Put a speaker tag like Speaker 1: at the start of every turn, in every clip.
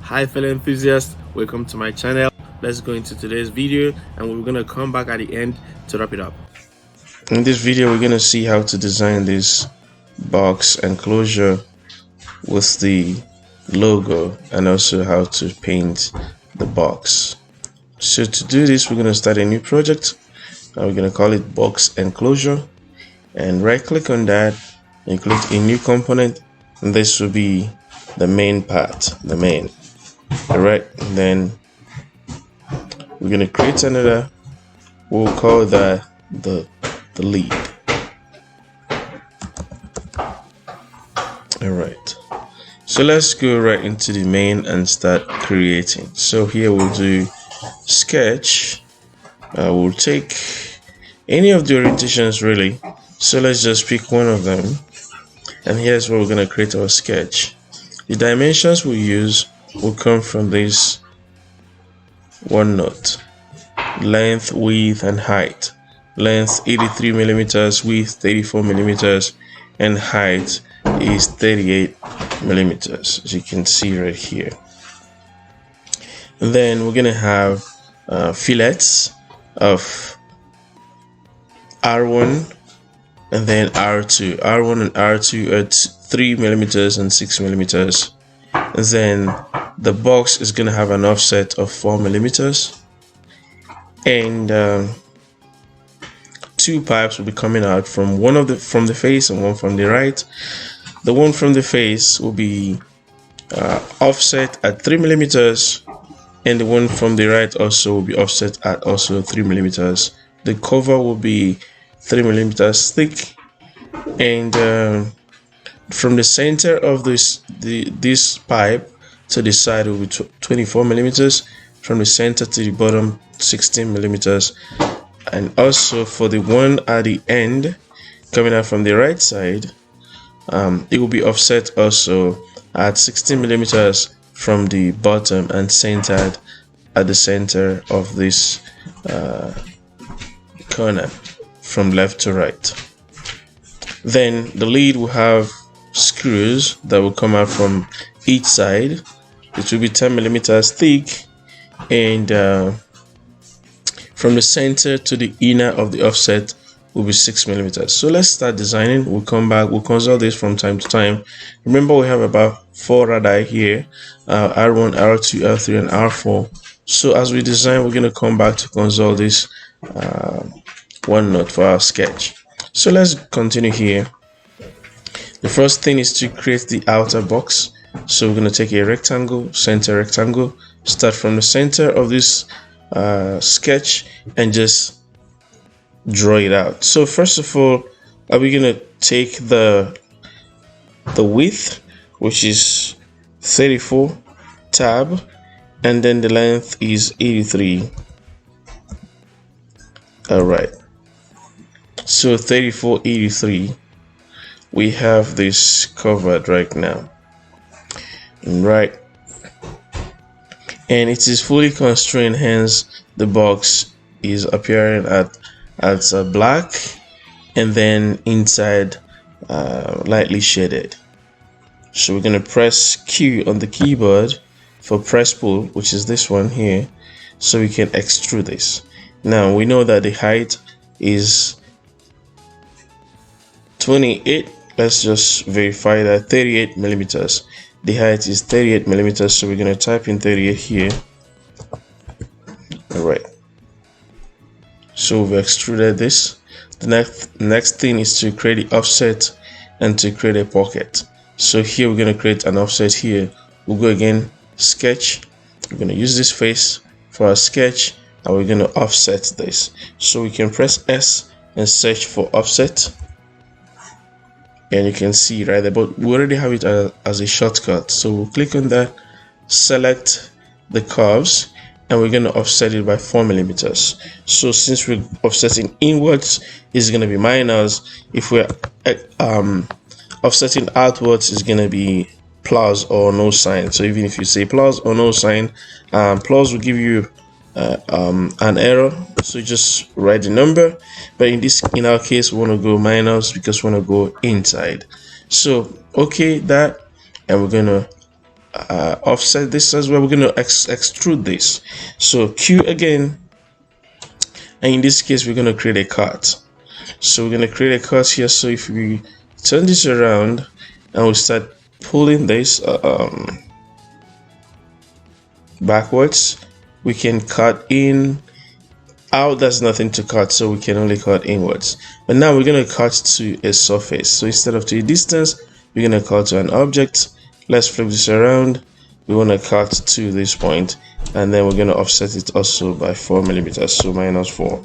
Speaker 1: Hi fellow enthusiasts, welcome to my channel. Let's go into today's video and we're gonna come back at the end to wrap it up.
Speaker 2: In this video we're gonna see how to design this box enclosure with the logo and also how to paint the box. So to do this, we're gonna start a new project and we're gonna call it box enclosure, and right click on that and click a new component, and this will be the main part, the main. Alright, then we're gonna create another, we'll call that the lead. Alright, so let's go right into the main and start creating. So here we'll do sketch. We'll take any of the orientations really, so let's just pick one of them, and here's where we're going to create our sketch. The dimensions we use will come from this one note: length, width, and height. Length 83 millimeters, width 34 millimeters, and height is 38 millimeters, as you can see right here. And then we're gonna have fillets of R1 and then R2. R1 and R2 are 3 millimeters and 6 millimeters. And then the box is gonna have an offset of 4 millimeters, and two pipes will be coming out from from the face and one from the right. The one from the face will be offset at 3 millimeters, and the one from the right also will be offset at also 3 millimeters. The cover will be 3 millimeters thick, and from the center of this pipe to the side will be 24 millimeters. From the center to the bottom, 16 millimeters. And also for the one at the end coming out from the right side, it will be offset also at 16 millimeters from the bottom and centered at the center of this corner from left to right. Then the lead will have screws that will come out from each side. It will be 10 millimeters thick, and from the center to the inner of the offset will be 6 millimeters. So let's start designing. We'll come back, we'll consult this from time to time. Remember, we have about 4 radii here, R1, R2, R3, and R4. So as we design, we're going to come back to consult this one note for our sketch. So let's continue here. The first thing is to create the outer box. So we're going to take a rectangle, center rectangle, start from the center of this sketch and just draw it out. So first of all, are we going to take the width, which is 34 tab, and then the length is 83. All right, so 34, 83, we have this covered right now, right? And it is fully constrained, hence the box is appearing at black, and then inside lightly shaded. So we're going to press Q on the keyboard for press pull, which is this one here, so we can extrude this. Now we know that the height is 28. Let's just verify that 38 millimeters. The height is 38 millimeters, so we're going to type in 38 here. All right, so we've extruded this. The next thing is to create the offset and to create a pocket. So here we're going to create an offset here. We'll go again, sketch. We're going to use this face for our sketch, and we're going to offset this. So we can press S and search for offset, and you can see right there, but we already have it as a shortcut. So we'll click on that, select the curves, and we're going to offset it by 4 millimeters. So since we're offsetting inwards, it's going to be minus. If we're offsetting outwards, it's going to be plus or no sign. So even if you say plus or no sign, plus will give you an error, so just write the number. But in our case, we want to go minus because we want to go inside. So okay, that, and we're gonna offset distance where we're going to extrude this. So Q again, and in this case we're going to create a cut. So we're going to create a cut here. So if we turn this around and we start pulling this backwards, we can cut in. Out, there's nothing to cut, so we can only cut inwards. But now we're going to cut to a surface. So instead of to a distance, we're going to cut to an object. Let's flip this around. We want to cut to this point, and then we're going to offset it also by 4 millimeters, so -4.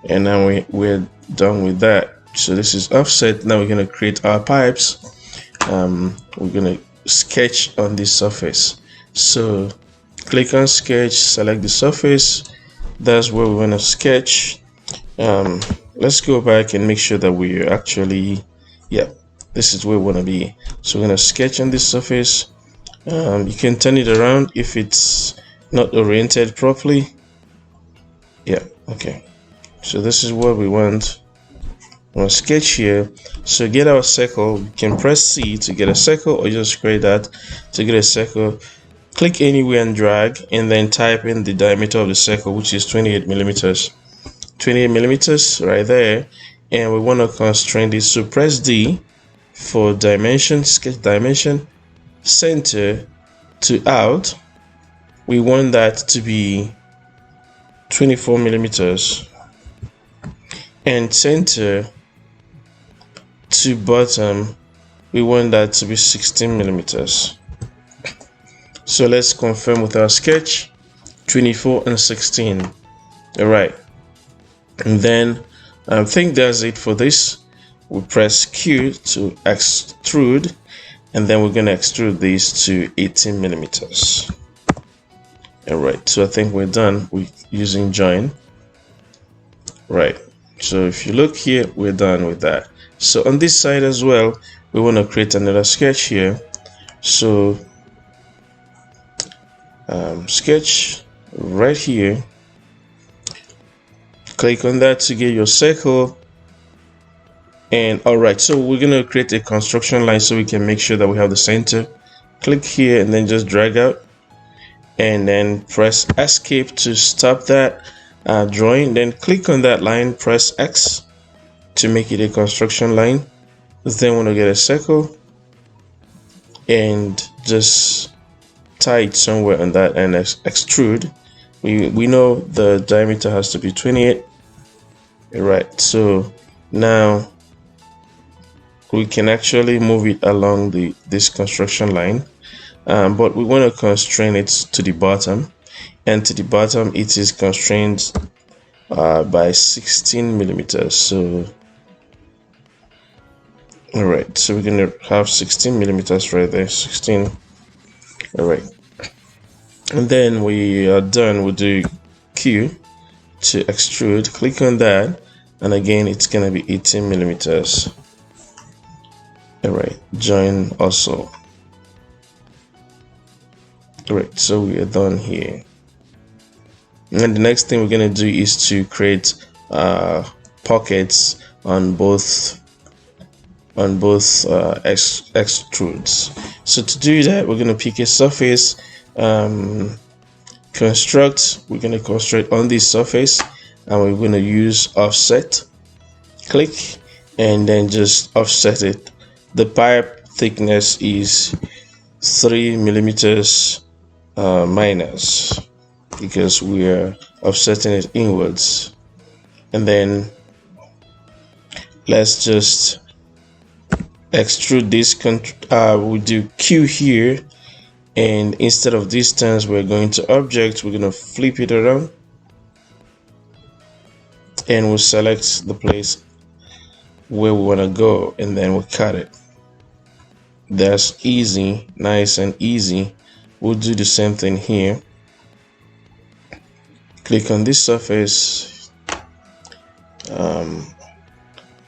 Speaker 2: And now we're done with that. So this is offset. Now we're going to create our pipes. We're going to sketch on this surface. So click on sketch, select the surface. That's where we want to sketch. Let's go back and make sure that we're actually, yeah, this is where we want to be. So we're going to sketch on this surface. You can turn it around if it's not oriented properly. Yeah, okay. So this is what we want. I'm going to sketch here. So get our circle. We can press C to get a circle, or just create that to get a circle. Click anywhere and drag, and then type in the diameter of the circle, which is 28 millimeters. 28 millimeters right there. And we want to constrain this. So press D for dimension, sketch dimension, center to out. We want that to be 24 millimeters. And center to bottom, we want that to be 16 millimeters. So let's confirm with our sketch, 24 and 16. All right. And then I think that's it for this. We press Q to extrude, and then we're going to extrude this to 18 millimeters. All right. So I think we're done with using join. Right. So if you look here, we're done with that. So on this side as well, we want to create another sketch here. So sketch right here, click on that to get your circle. And all right, so we're going to create a construction line so we can make sure that we have the center. Click here and then just drag out, and then press escape to stop that drawing. Then click on that line, press X to make it a construction line. Then we want to get a circle and just tie it somewhere on that and extrude. We know the diameter has to be 28. Right, so now we can actually move it along this construction line, but we want to constrain it to the bottom, and to the bottom it is constrained by 16 millimeters. So all right, so we're going to have 16 millimeters right there, 16. All right, and then we are done with the Q to extrude. Click on that, and again it's going to be 18 millimeters. All right, join also. All right, so we are done here, and the next thing we're going to do is to create pockets on both extrudes. So to do that, we're going to pick a surface, construct. We're going to construct on this surface, and we're going to use offset. Click and then just offset it. The pipe thickness is 3 millimeters minus, because we are offsetting it inwards. And then let's just extrude this. We do Q here, and instead of distance, we're going to object. We're going to flip it around, and we'll select the place where we want to go, and then we'll cut it. That's easy, nice and easy. We'll do the same thing here. Click on this surface,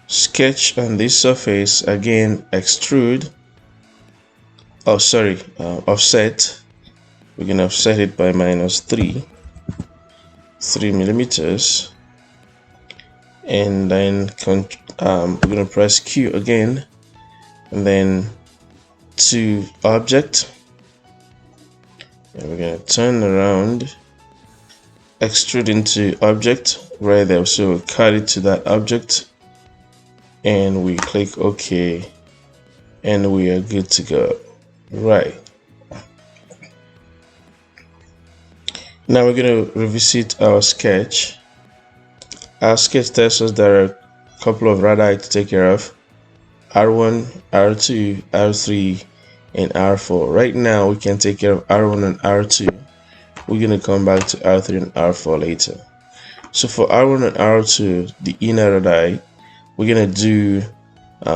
Speaker 2: sketch on this surface again, extrude. Oh, sorry, offset. We're gonna offset it by -3 millimeters, and then we're gonna press Q again, and then to object, and we're going to turn around, extrude into object right there. So we'll cut it to that object and we click OK, and we are good to go. Right, now we're going to revisit our sketch. Our sketch tells us there are a couple of radii to take care of: R1, R2, R3, and R4. Right now we can take care of R1 and R2. We're going to come back to R3 and R4 later. So for R1 and R2, the inner radii, we're going to do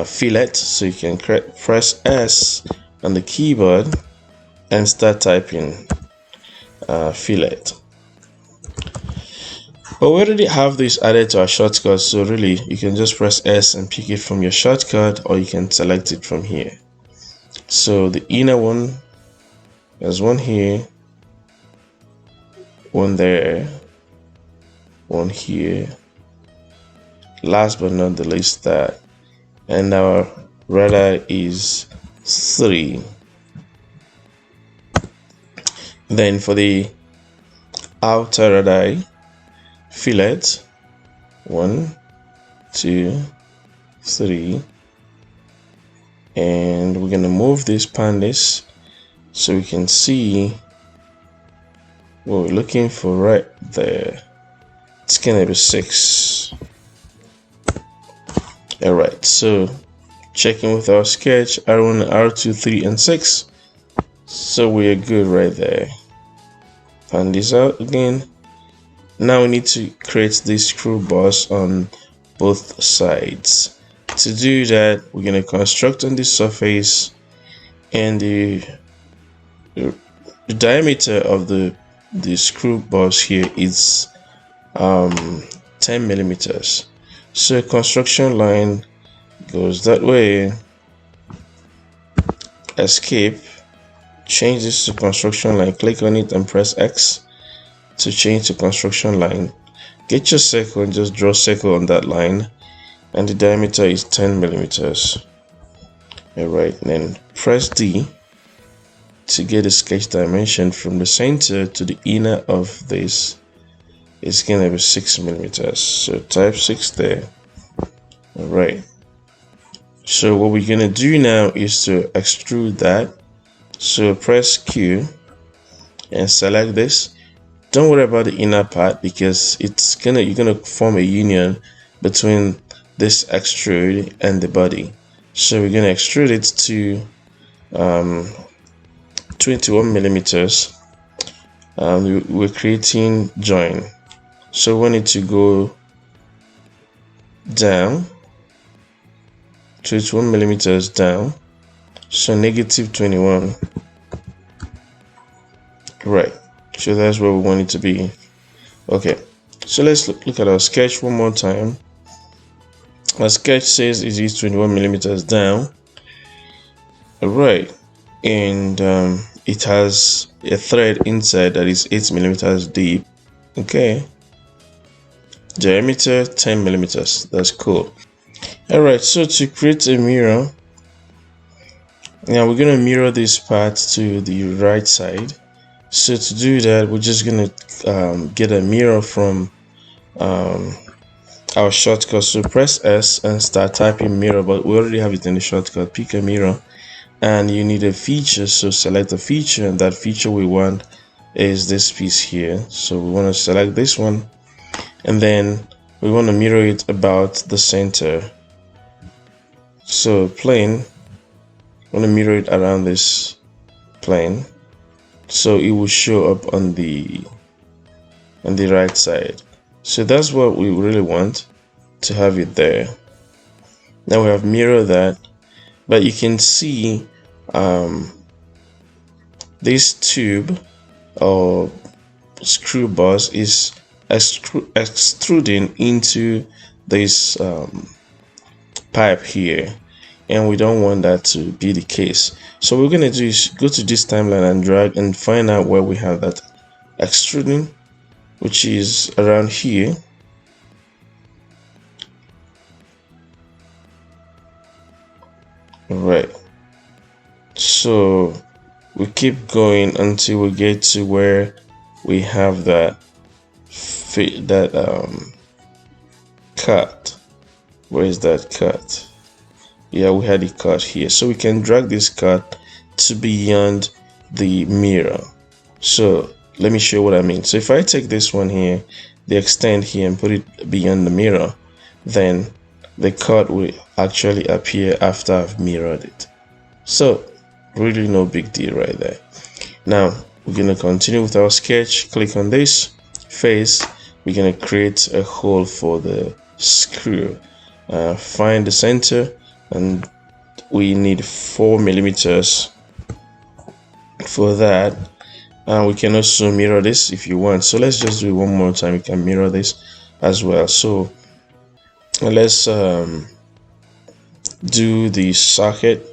Speaker 2: fillet. So you can press S on the keyboard and start typing fillet. But we already have this added to our shortcut, so really you can just press S and pick it from your shortcut, or you can select it from here. So the inner one, there's one here, one there, one here, last but not the least that, and our radii is 3. Then for the outer radii, fillet 1, 2, 3, and we're going to move this pandas so we can see what we're looking for right there. It's gonna be 6. All right, so checking with our sketch, R1, R2, 3, and 6. So we are good right there. Pan this out again. Now we need to create this screw boss on both sides. To do that, we're going to construct on this surface, and the diameter of the screw boss here is 10 millimeters. So construction line goes that way. Escape, change this to construction line, click on it and press X to change to construction line. Get your circle and just draw circle on that line, and the diameter is 10 millimeters. Alright, then press D to get the sketch dimension from the center to the inner of this. It's gonna be 6 millimeters, so type 6 there. Alright, so what we're gonna do now is to extrude that. So press Q and select this. Don't worry about the inner part, because you're gonna form a union between this extrude and the body. So we're gonna extrude it to 21 millimeters. We're creating join, so we want it to go down 21 millimeters down, so negative 21. Right, so that's where we want it to be. Okay, so let's look at our sketch one more time. Our sketch says it is 21 millimeters down. Alright, and it has a thread inside that is 8 millimeters deep. Okay, diameter 10 millimeters. That's cool. Alright, so to create a mirror, now we're gonna mirror this part to the right side. So to do that, we're just gonna get a mirror from our shortcut. So press S and start typing mirror, but we already have it in the shortcut. Pick a mirror, and you need a feature, so select a feature, and that feature we want is this piece here. So we want to select this one, and then we want to mirror it about the center. So plane, I want to mirror it around this plane, so it will show up on the right side. So that's what we really want, to have it there. Now we have mirrored that, but you can see this tube or screw boss is extruding into this pipe here, and we don't want that to be the case. So what we're going to do is go to this timeline and drag and find out where we have that extruding, which is around here. Right, so we keep going until we get to where we have that cut. Where is that cut? Yeah, we had a cut here, so we can drag this cut to beyond the mirror. So let me show you what I mean. So if I take this one here, the extend here, and put it beyond the mirror, then the cut will actually appear after I've mirrored it. So really no big deal right there. Now we're gonna continue with our sketch. Click on this face. We're gonna create a hole for the screw. Find the center, and we need 4 millimeters for that. And we can also mirror this if you want. So let's just do it one more time. You can mirror this as well. So let's do the socket.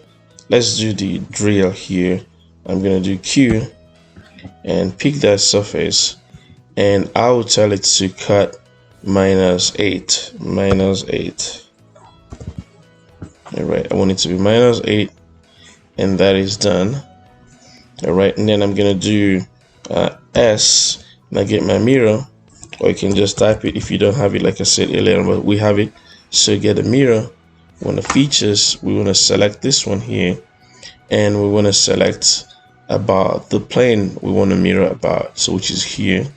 Speaker 2: Let's do the drill here. I'm gonna do Q and pick that surface, and I will tell it to cut -8. All right, I want it to be -8, and that is done. All right, and then I'm gonna do S, and I get my mirror, or you can just type it if you don't have it, like I said earlier, but we have it. So get a mirror. On the features, we want to select this one here, and we want to select about the plane we want to mirror about, so which is here,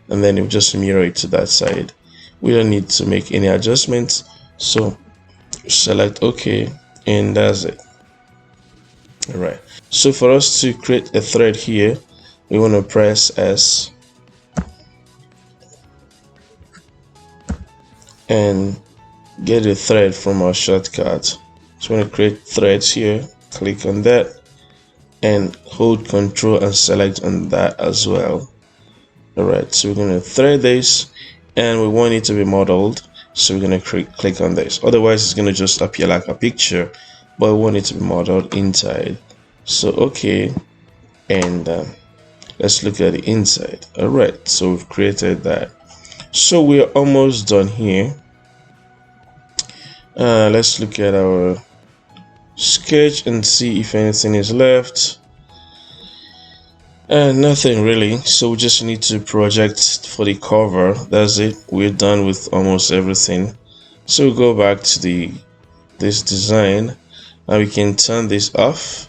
Speaker 2: and then it will just mirror it to that side. We don't need to make any adjustments, so select OK, and that's it. All right, so for us to create a thread here, we want to press S and get a thread from our shortcut. So we're going to create threads here. Click on that and hold Control and select on that as well. All right, so we're going to thread this, and we want it to be modeled, so we're going to click on this. Otherwise it's going to just appear like a picture, but we want it to be modeled inside. So okay, and let's look at the inside. All right, so we've created that. So we're almost done here. Let's look at our sketch and see if anything is left. Nothing really, so we just need to project for the cover. That's it. We're done with almost everything. So we'll go back to this design, and we can turn this off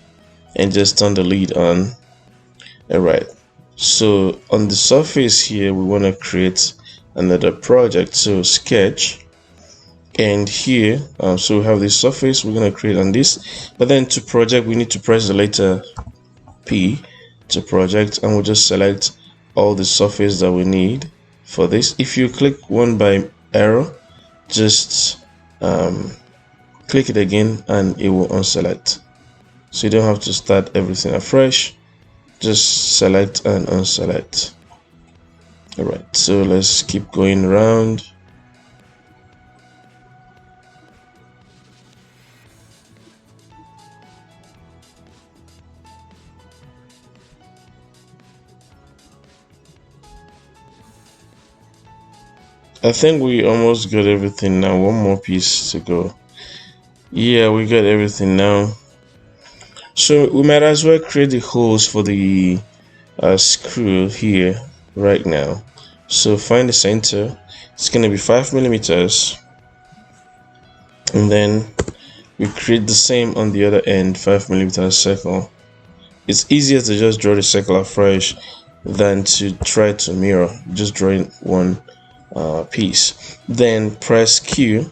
Speaker 2: and just turn the lid on. All right, so on the surface here we want to create another project. So sketch, and here so we have this surface we're going to create on this, but then to project we need to press the letter P to project, and we'll just select all the surface that we need for this. If you click one by arrow, just click it again and it will unselect, so you don't have to start everything afresh. Just select and unselect. All right, so let's keep going around. I think we almost got everything now. One more piece to go. Yeah, we got everything now. So we might as well create the holes for the screw here right now. So find the center. It's going to be 5 millimeters, and then we create the same on the other end, 5 millimeter circle. It's easier to just draw the circle afresh than to try to mirror, just drawing one piece. Then press Q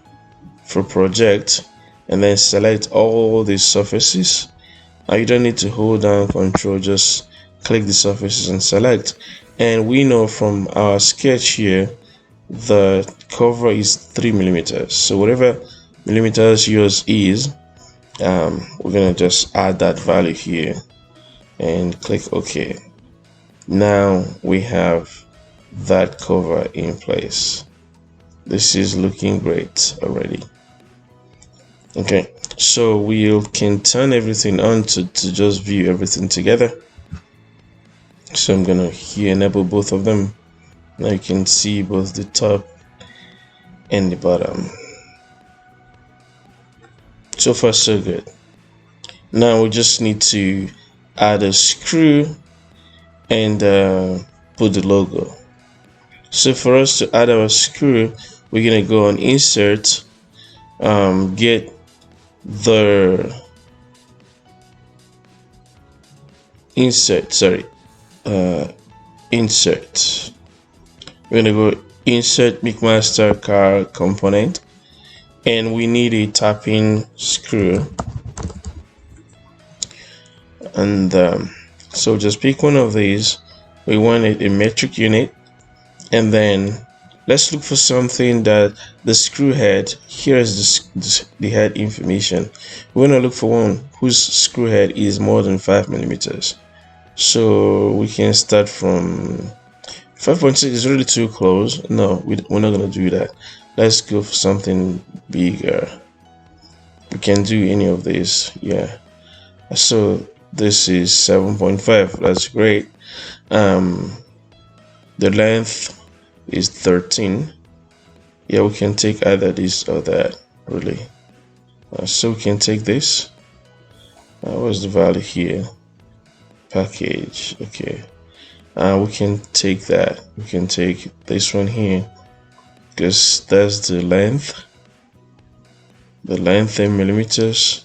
Speaker 2: for project, and then select all these surfaces. Now you don't need to hold down Control, just click the surfaces and select. And we know from our sketch here the cover is 3 millimeters, so whatever millimeters yours is, we're gonna just add that value here and click OK. Now we have that cover in place. This is looking great already. Okay, so we can turn everything on to just view everything together. So I'm gonna here enable both of them. Now you can see both the top and the bottom. So far so good. Now we just need to add a screw and put the logo. So for us to add our screw, we're gonna go on insert, get the insert we're gonna go insert McMaster car component, and we need a tapping screw. And so just pick one of these. We want a metric unit, and then let's look for something that the screw head, here is the head information. We're going to look for one whose screw head is more than 5 millimeters. So we can start from 5.6 is really too close. No, we're not going to do that. Let's go for something bigger. We can do any of these. Yeah, so this is 7.5. That's great. The length is 13. Yeah, we can take either this or that, really. So we can take this. What's the value here? Package. Okay. We can take that. We can take this one here, because that's the length. The length in millimeters.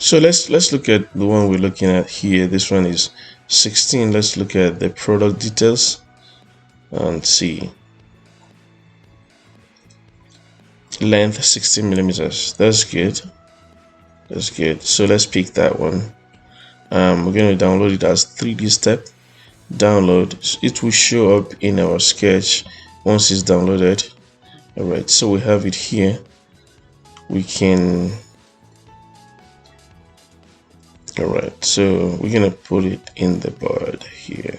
Speaker 2: So let's look at the one we're looking at here. This one is 16. Let's look at the product details and see. Length 16 millimeters. That's good. That's good. So let's pick that one. We're going to download it as 3D step. Download. It will show up in our sketch once it's downloaded. Alright, so we have it here. We can. Alright, so we're gonna put it in the board here.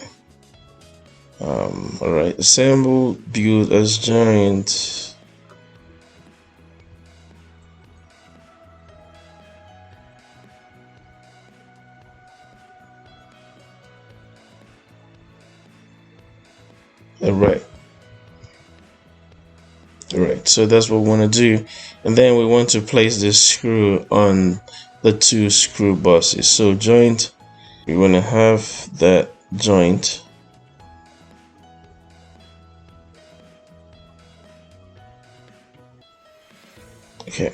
Speaker 2: Alright, assemble, build as joint. Alright, so that's what we want to do, and then we want to place this screw on the two screw bosses. So joint, we want to have that joint. Okay,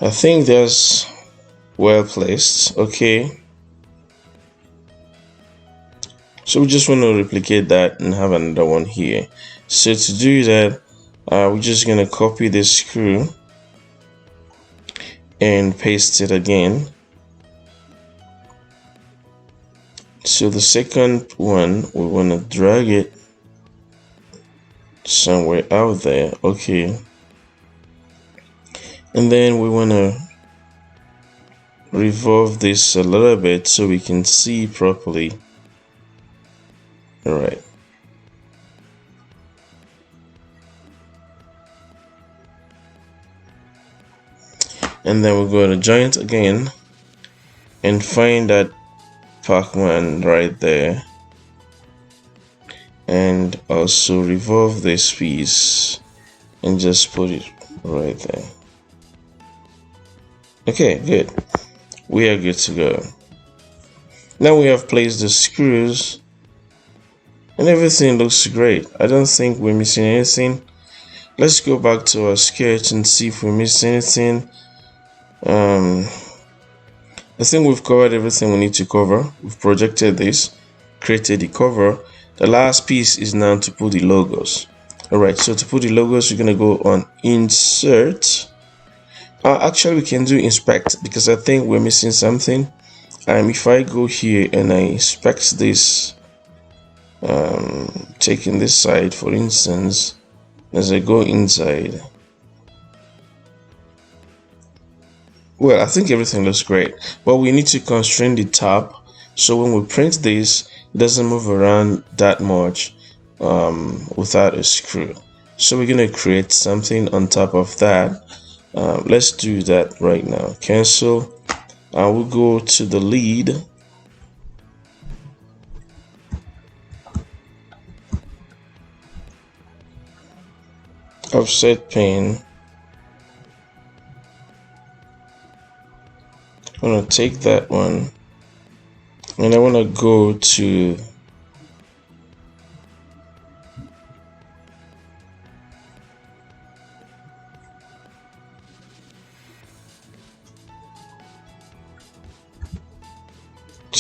Speaker 2: I think that's well placed. Okay, so we just want to replicate that and have another one here. So to do that, we're just gonna copy this screw and paste it again. So the second one, we want to drag it somewhere out there. Okay, and then we want to revolve this a little bit so we can see properly. All right. And then we'll go to joint again and find that Pac-Man right there, and also revolve this piece and just put it right there. Okay, good. We are good to go. Now we have placed the screws and everything looks great. I don't think we're missing anything. Let's go back to our sketch and see if we missed anything. I think we've covered everything we need to cover. We've projected this, created the cover. The last piece is now to put the logos. Alright, so to put the logos, you're gonna go on insert. Actually, we can do inspect, because I think we're missing something. If I go here and I inspect this, taking this side for instance, as I go inside, well, I think everything looks great, but we need to constrain the top so when we print this, it doesn't move around that much without a screw. So we're going to create something on top of that. Let's do that right now. Cancel. I will go to the lead. Offset pane. I'm gonna take that one and I want to go to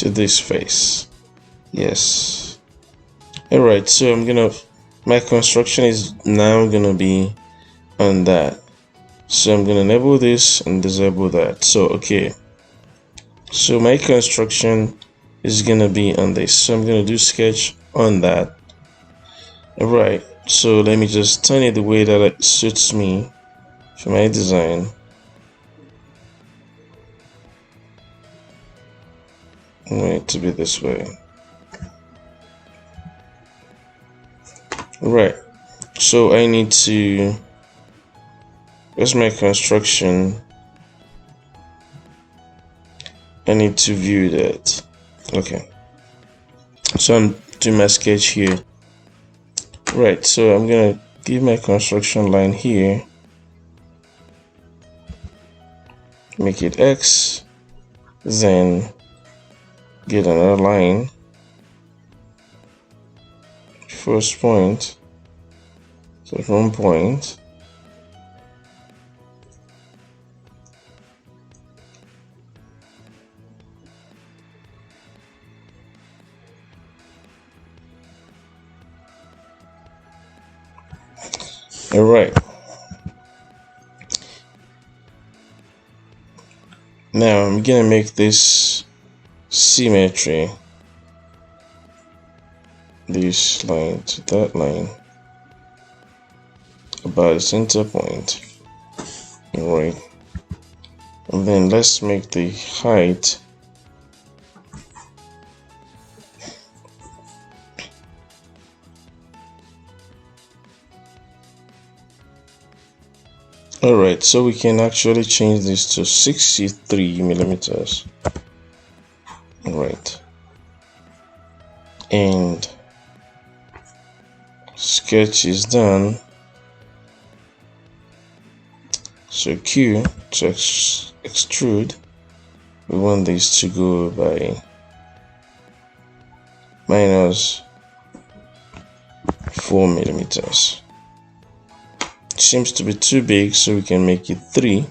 Speaker 2: this face. Yes. Alright, so my construction is now gonna be on that. So I'm gonna enable this and disable that. So okay, so my construction is gonna be on this. So I'm gonna do sketch on that. Alright, so let me just turn it the way that it suits me for my design. I want it to be this way. Right, so I need to, where's my construction? I need to view that. Okay, so I'm doing my sketch here. Right, so I'm gonna give my construction line here, make it X, then get another line, first point, second point, all right. Now I'm gonna make this symmetry, this line to that line, about the center point. All right, and then let's make the height Alright, so we can actually change this to 63 millimeters. Alright, and sketch is done. So Q to extrude, we want this to go by minus 4 millimeters. Seems to be too big, so we can make it 3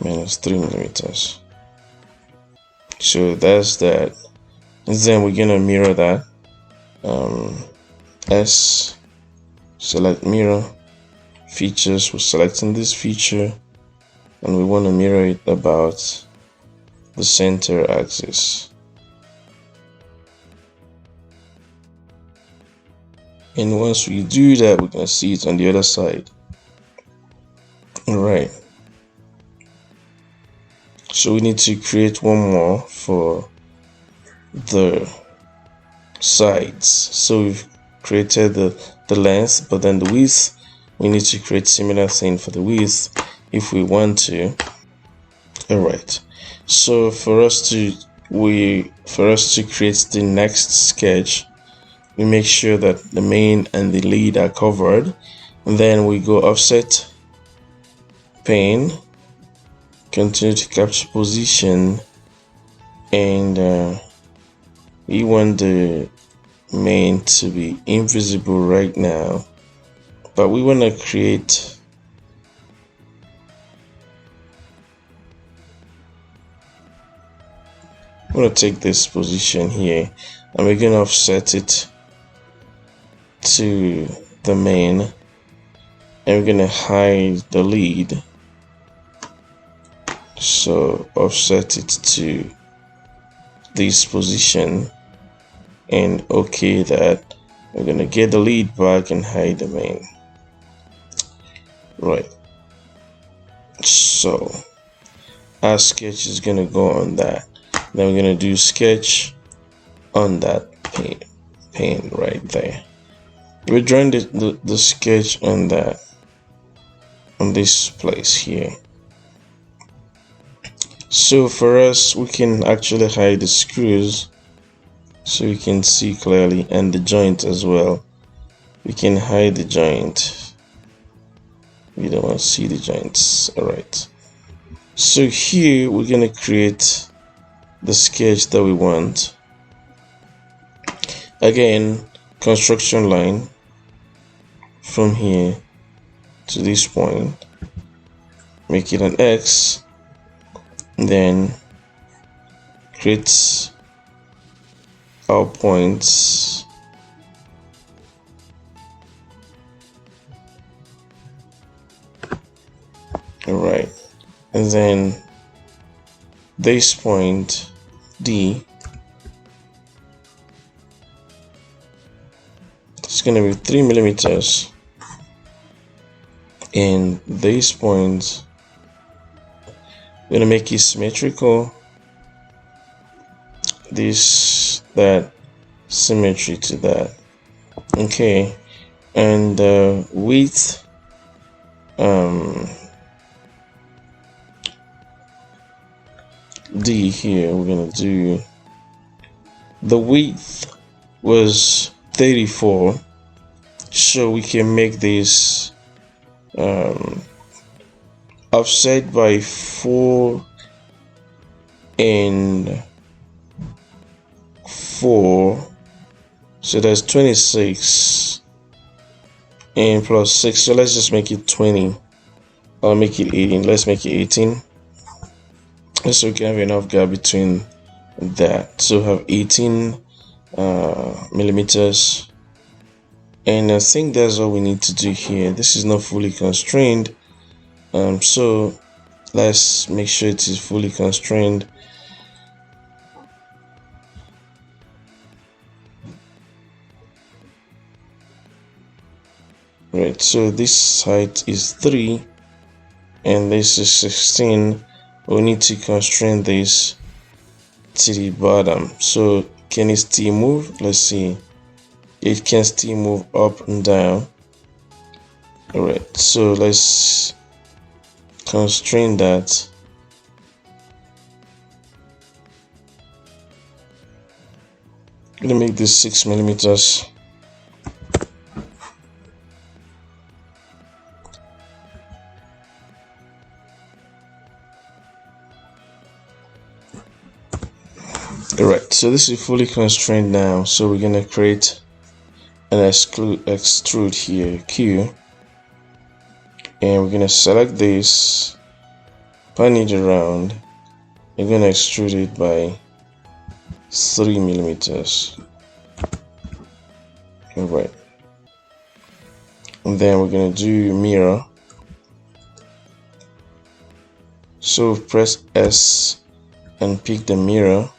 Speaker 2: minus 3 millimeters. So that's that. And then we're gonna mirror that. S, select mirror features. We're selecting this feature, and we want to mirror it about the center axis. And once we do that, we're gonna see it on the other side. All right, so we need to create one more for the sides. So we've created the length, but then the width, we need to create similar thing for the width if we want to. All right, so for us to create the next sketch, we make sure that the main and the lead are covered, and then we go offset, pane, continue to capture position, and we want the main to be invisible right now, but we want to create I'm going to take this position here, and we're going to offset it to the main, and we're going to hide the lead. So offset it to this position and okay that. We're going to get the lead back and hide the main. Right, so our sketch is going to go on that. Then we're going to do sketch on that pane right there. We're drawing the sketch on that, on this place here. So for us, we can actually hide the screws so you can see clearly, and the joint as well. We can hide the joint. We don't want to see the joints. All right. So here we're gonna create the sketch that we want. Again, construction line from here to this point, make it an X, and then create our points. All right, and then this point D, it's going to be 3 millimeters, and this point, we're going to make it symmetrical, that symmetry to that. Okay, and width, D here, we're gonna do, the width was 34, so we can make this offset by 4 and 4, so that's 26, and plus 6, so let's just make it 20. I'll make it 18. Let's make it 18. So we can have enough gap between that. So have 18 millimeters. And I think that's all we need to do here. This is not fully constrained. So let's make sure it is fully constrained. Right, so this height is 3 and this is 16. We need to constrain this to the bottom. So can it still move? Let's see. It can still move up and down. All right, so let's constrain that. I'm gonna make this 6 millimeters. Alright, so this is fully constrained now, so we're gonna create an extrude here, Q, and we're gonna select this, pan it around, we're gonna extrude it by 3 millimeters. Alright, and then we're gonna do mirror, so press S and pick the mirror,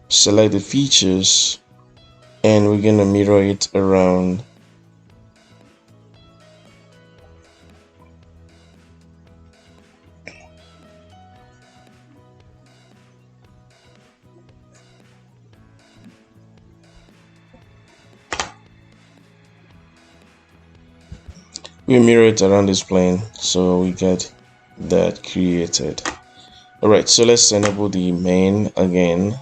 Speaker 2: select the features, and we're gonna mirror it around. We mirror it around this plane, so we get that created. Alright, so let's enable the main again.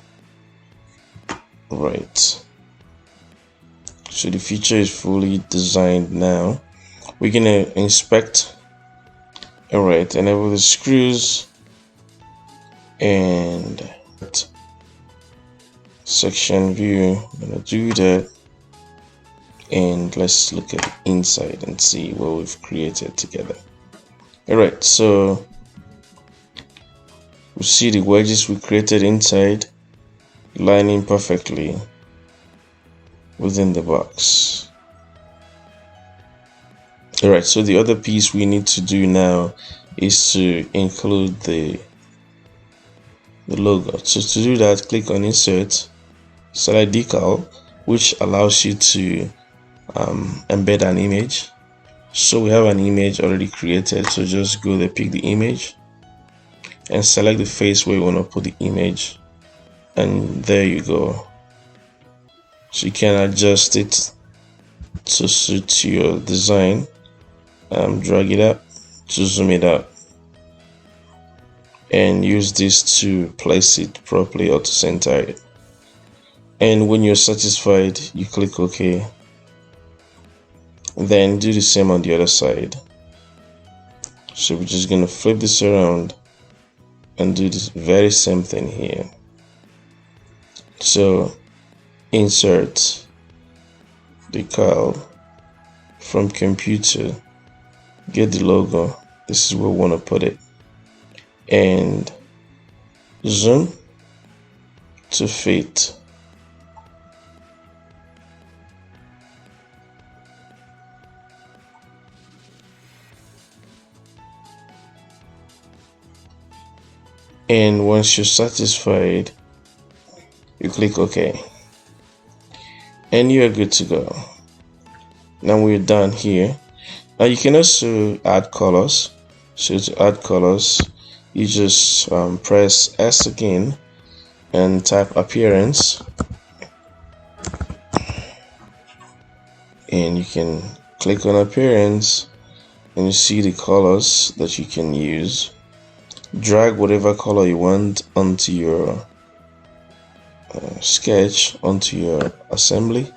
Speaker 2: Right, so the feature is fully designed now. We're gonna inspect. All right, enable the screws and section view. I'm gonna do that, and let's look at the inside and see what we've created together. All right, so we see the wedges we created inside lining perfectly within the box. Alright, so the other piece we need to do now is to include the logo. So to do that, click on Insert, select Decal, which allows you to embed an image. So we have an image already created, so just go there, pick the image, and select the face where you want to put the image. And there you go. So you can adjust it to suit your design. Drag it up to zoom it out, and use this to place it properly or to center it. And when you're satisfied, you click OK. Then do the same on the other side. So we're just gonna flip this around and do this very same thing here. So insert decal from computer, get the logo. This is where we want to put it, and zoom to fit. And once you're satisfied, you click OK, and you're good to go. Now we're done here. Now you can also add colors. So to add colors, you just press S again and type appearance, and you can click on appearance and you see the colors that you can use. Drag whatever color you want onto your sketch, onto your assembly,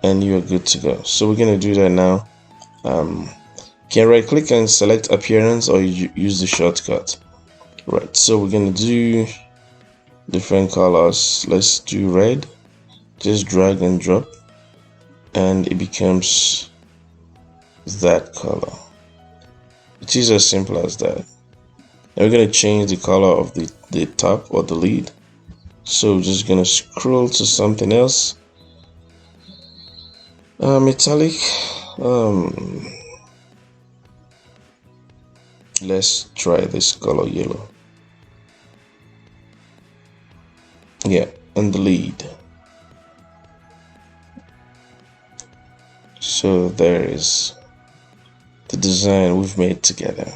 Speaker 2: and you're good to go. So we're going to do that now. You can right click and select appearance, or you use the shortcut. Right, so we're going to do different colors. Let's do red. Just drag and drop, and it becomes that color. It is as simple as that. Now we're going to change the color of the top or the lead. So we're just going to scroll to something else. Metallic. Let's try this color yellow. Yeah, and the lead. So there is the design we've made together.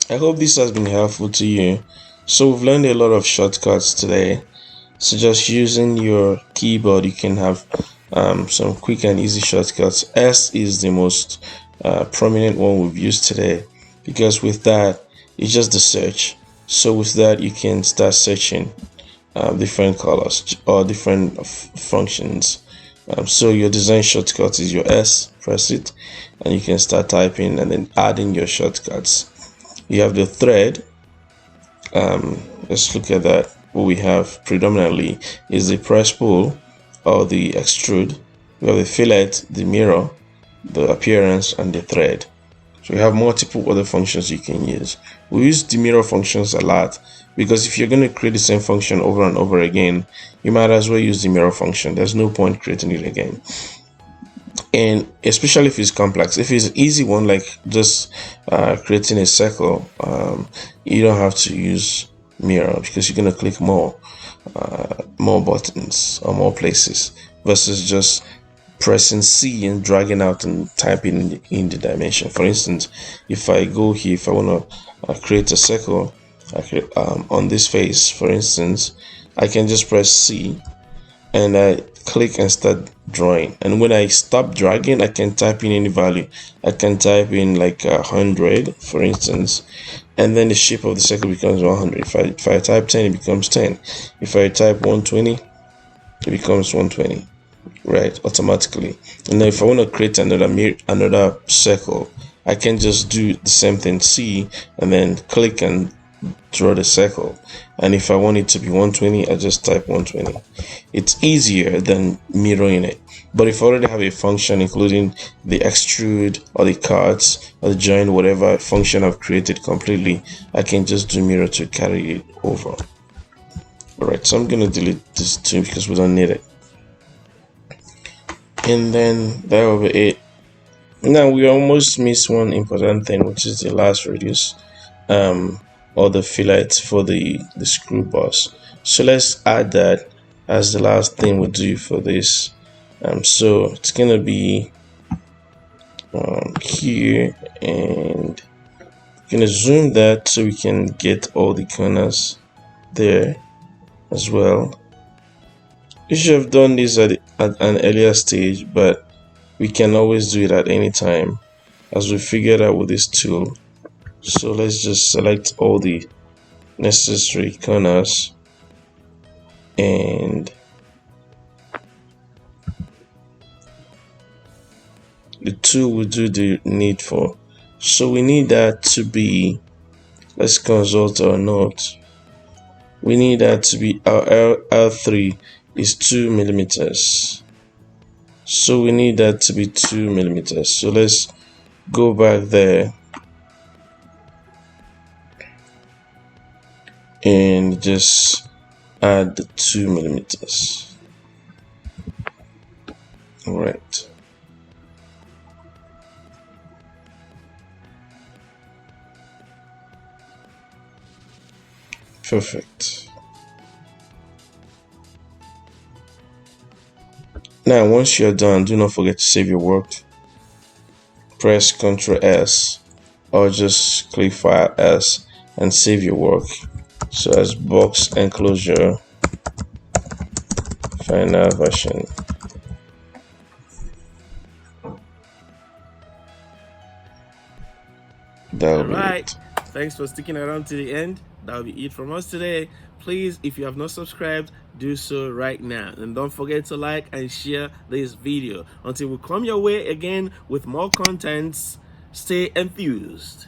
Speaker 2: I hope this has been helpful to you. So we've learned a lot of shortcuts today. So just using your keyboard, you can have some quick and easy shortcuts. S is the most prominent one we've used today, because with that, it's just the search. So with that, you can start searching different colors or different functions. So your design shortcut is your S, press it, and you can start typing and then adding your shortcuts. You have the thread. Let's look at that. What we have predominantly is the press pull or the extrude. We have the fillet, the mirror, the appearance, and the thread. So we have multiple other functions you can use. We use the mirror functions a lot because if you're going to create the same function over and over again, you might as well use the mirror function. There's no point creating it again. And especially if it's complex. If it's an easy one, like just creating a circle, you don't have to use mirror because you're going to click more buttons or more places versus just pressing C and dragging out and typing in the dimension. For instance, if I go here, if I want to create a circle on this face, for instance, I can just press C and I click and start drawing, and when I stop dragging, I can type in any value. I can type in like 100, for instance, and then the shape of the circle becomes 100. If I type 10, it becomes 10. If I type 120, it becomes 120, right, automatically. And then if I want to create another circle, I can just do the same thing, C, and then click and draw the circle. And if I want it to be 120, I just type 120. It's easier than mirroring it. But if I already have a function including the extrude or the cuts or the join, whatever function I've created completely, I can just do mirror to carry it over. Alright, so I'm going to delete this too because we don't need it. And then that will be it. Now we almost missed one important thing, which is the last radius. Or the fillet for the screw boss. So let's add that as the last thing we do for this. So it's gonna be here, and gonna zoom that so we can get all the corners there as well. We should have done this at an earlier stage, but we can always do it at any time as we figured out with this tool. So let's just select all the necessary corners and the tool will do the needful. So we need that to be Let's consult our note. We need that to be our L3 is 2 millimeters. So we need that to be 2 millimeters. So let's go back there and just add the 2 millimeters. All right. Perfect. Now, once you're done, do not forget to save your work. Press Ctrl S or just click File S and save your work. So as box enclosure final version. That'll be
Speaker 1: Alright,
Speaker 2: it.
Speaker 1: thanks for sticking around to the end. That'll be it from us today. Please, if you have not subscribed, do so right now. And don't forget to like and share this video. Until we come your way again with more contents, stay enthused.